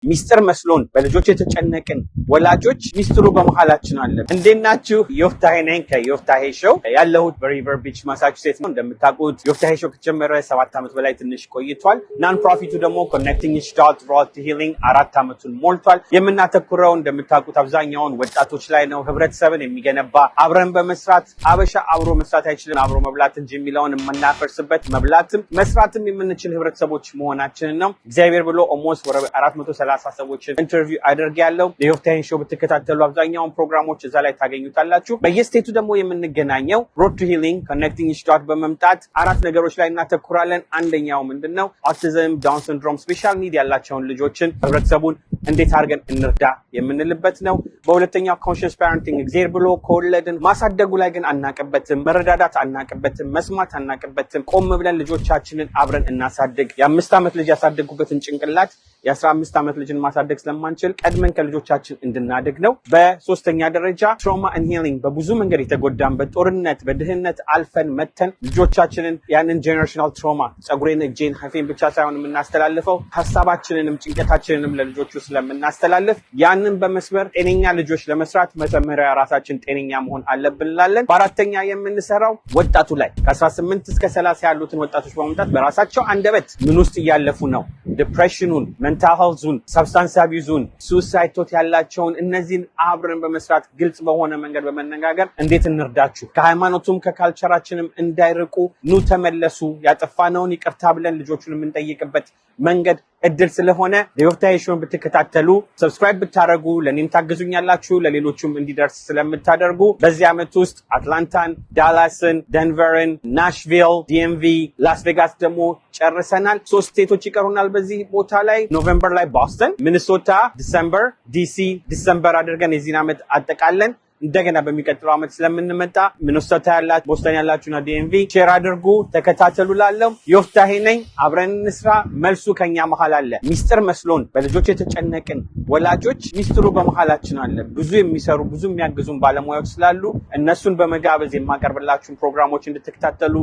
ሚስጥር መስሎን በልጆች የተጨነቅን ወላጆች ሚስጥሩ በመሃላችን አለ። እንዴት ናችሁ? ዮፍታሄ ነኝ ከዮፍታሄ ሾው። ያለሁት በሪቨር ቢች ማሳቹሴትስ ነው። እንደምታውቁት ዮፍታሄ ሾው ከጀመረ 7 ዓመት በላይ ትንሽ ቆይቷል። ናን ፕሮፊቱ ደግሞ ኮኔክቲንግ ኢች ቻይልድ ሮድ ቱ ሂሊንግ 4 ዓመቱን ሞልቷል። የምናተኩረው እንደምታውቁት አብዛኛውን ወጣቶች ላይ ነው። ህብረተሰብን የሚገነባ አብረን በመስራት አበሻ አብሮ መስራት አይችልም አብሮ መብላት እንጂ የሚለውን የምናፈርስበት መብላትም መስራትም የምንችል ህብረተሰቦች መሆናችንን ነው። እግዚአብሔር ብሎ ኦልሞስት ወደ 430 ሰዎችን ኢንተርቪው አድርጌያለሁ። የዮፍታሄን ሾው ብትከታተሉ አብዛኛውን ፕሮግራሞች እዛ ላይ ታገኙታላችሁ። በየስቴቱ ደግሞ የምንገናኘው ሮድ ቱ ሂሊንግ ኮኔክቲንግ ኢች ቻይልድ በመምጣት 4 ነገሮች ላይ እናተኩራለን። አንደኛው ምንድነው? አውቲዝም፣ ዳውን ሲንድሮም፣ ስፔሻል ኒድ ያላቸውን ልጆችን ህብረተሰቡን እንዴት አድርገን እንርዳ የምንልበት ነው። በሁለተኛው ኮንሽስ ፓረንቲንግ እግዚአብሔር ብሎ ከወለድን ማሳደጉ ላይ ግን አናቅበትም፣ መረዳዳት አናቅበትም፣ መስማት አናቅበትም። ቆም ብለን ልጆቻችንን አብረን እናሳድግ። የ5 ዓመት ልጅ ያሳደጉበትን ጭንቅላት የ15 ዓመት ልጅን ማሳደግ ስለማንችል ቀድመን ከልጆቻችን እንድናደግ ነው። በሶስተኛ ደረጃ ትራውማ ኤንድ ሂሊንግ በብዙ መንገድ የተጎዳን በጦርነት በድህነት አልፈን መተን ልጆቻችንን ያንን ጄኔሬሽናል ትራውማ ጸጉሬን እጄን ሀፌን ብቻ ሳይሆን የምናስተላልፈው ሀሳባችንንም ጭንቀታችንንም ለልጆቹ ስለምናስተላልፍ ያንን በመስበር ጤነኛ ልጆች ለመስራት መጀመሪያ ራሳችን ጤነኛ መሆን አለብን እንላለን። በአራተኛ የምንሰራው ወጣቱ ላይ ከ18 እስከ 30 ያሉትን ወጣቶች በመምጣት በራሳቸው አንደበት ምን ውስጥ እያለፉ ነው፣ ዲፕሬሽኑን፣ ሜንታል ሄልዙን፣ ሰብስታንስ አቢዩዙን፣ ሱሳይድ ቶት ያላቸውን እነዚህን አብረን በመስራት ግልጽ በሆነ መንገድ በመነጋገር እንዴት እንርዳችሁ፣ ከሃይማኖቱም ከካልቸራችንም እንዳይርቁ ኑ ተመለሱ፣ ያጠፋነውን ይቅርታ ብለን ልጆቹን የምንጠይቅበት መንገድ እድል ስለሆነ የዮፍታሄ ሾውን ብትከታተሉ ሰብስክራይብ ብታደርጉ ለኔም ታግዙኛላችሁ፣ ለሌሎቹም እንዲደርስ ስለምታደርጉ በዚህ ዓመት ውስጥ አትላንታን፣ ዳላስን፣ ደንቨርን፣ ናሽቪል፣ ዲኤምቪ፣ ላስ ቬጋስ ደግሞ ጨርሰናል። 3 ስቴቶች ይቀሩናል። በዚህ ቦታ ላይ ኖቬምበር ላይ ቦስተን፣ ሚኒሶታ፣ ዲሰምበር፣ ዲሲ ዲሰምበር አድርገን የዚህን ዓመት አጠቃለን እንደገና በሚቀጥለው ዓመት ስለምንመጣ ሚኒሶታ ያላችሁ፣ ቦስተን ያላችሁና ዲኤምቪ ሼር አድርጉ፣ ተከታተሉ። ላለው ዮፍታሄ ነኝ። አብረን እንስራ። መልሱ ከኛ መሃል አለ። ሚስጥር መስሎን በልጆች የተጨነቅን ወላጆች ሚስጥሩ በመሃላችን አለ። ብዙ የሚሰሩ ብዙ የሚያግዙን ባለሙያዎች ስላሉ እነሱን በመጋበዝ የማቀርብላችሁን ፕሮግራሞች እንድትከታተሉ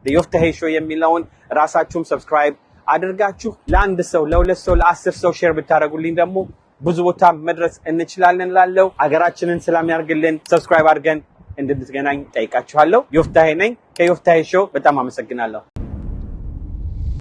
የዮፍታሄ ሾው የሚለውን ራሳችሁም ሰብስክራይብ አድርጋችሁ ለአንድ ሰው፣ ለ2 ሰው፣ ለ10 ሰው ሼር ብታደርጉልኝ ደግሞ ብዙ ቦታ መድረስ እንችላለን። ላለው ሀገራችንን ሰላም ያርግልን። ሰብስክራይብ አድርገን እንድንገናኝ ጠይቃችኋለሁ። ዮፍታሄ ነኝ ከዮፍታሄ ሾው። በጣም አመሰግናለሁ።